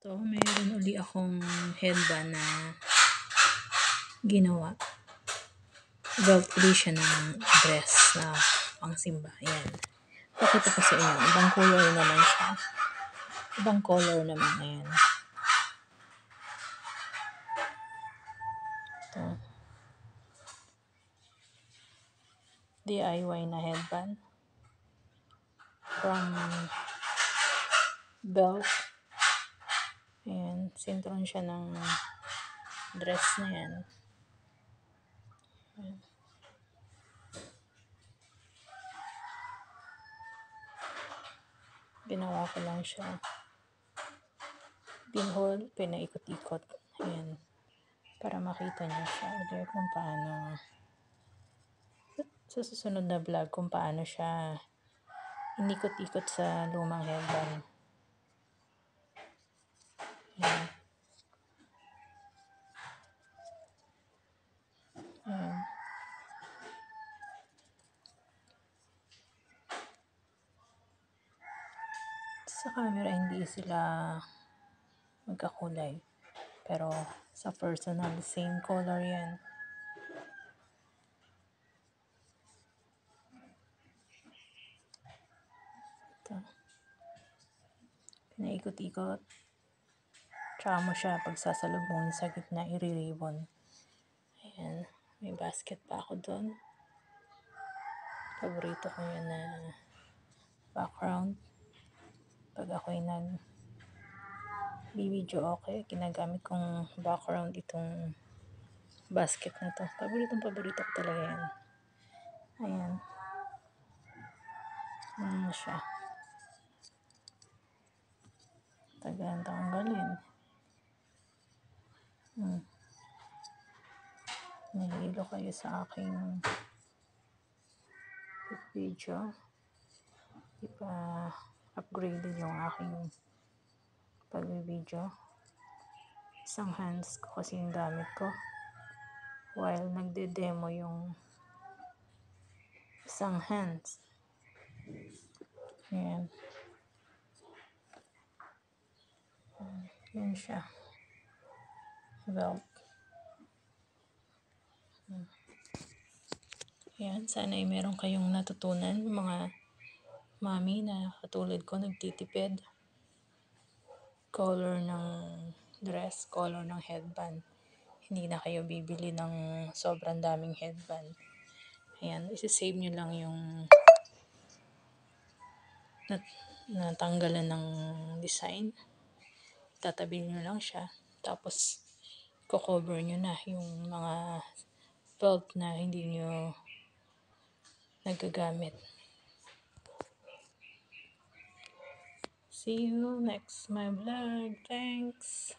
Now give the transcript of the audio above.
Ito, mayroon uli akong headband na ginawa. Belt uli siya ng dress na pang simba. Ayan. Pakita ko sa inyo. Ibang color naman siya. Ibang color naman. Ayan. Ito. DIY na headband. From belt. Ayan. Sintron siya ng dress na yan. Ayan. Ginawa ko lang siya. Pinhole, pinaikot-ikot. Ayan. Para makita niyo siya. Or kung paano. Sa susunod na vlog kung paano siya inikot-ikot sa lumang headband. Ayan. Ayan. Sa camera hindi sila magkakulay. Pero sa personal, same color yan. Ito. Pinaikot-ikot. Tsaka mo siya pagsasalubungin sa gitna, i-ribbon. Ayan. May basket pa ako doon. Paborito ko yun na background. Pag ako'y nag-video okay, ginagamit kong background itong basket na to. Paborito ko talaga yan. Ayan. Ayan siya. Tagaan tanggalin. Nahihilo kayo sa aking video. Ipa-upgraded yung aking pag-video. Isang hands ko kasi yung gamit ko. While nagde-demo yung isang hands. Ayan. Yan siya. Belt. Ayan. Sana ay meron kayong natutunan. Mga mami na katulad ko nagtitipid. Color ng dress, color ng headband. Hindi na kayo bibili ng sobrang daming headband. Ayan. Isi-save nyo lang yung natanggalan ng design. Tatabi nyo lang siya. Tapos, cover nyo na yung mga belt na hindi nyo nagagamit. See you next my vlog. Thanks!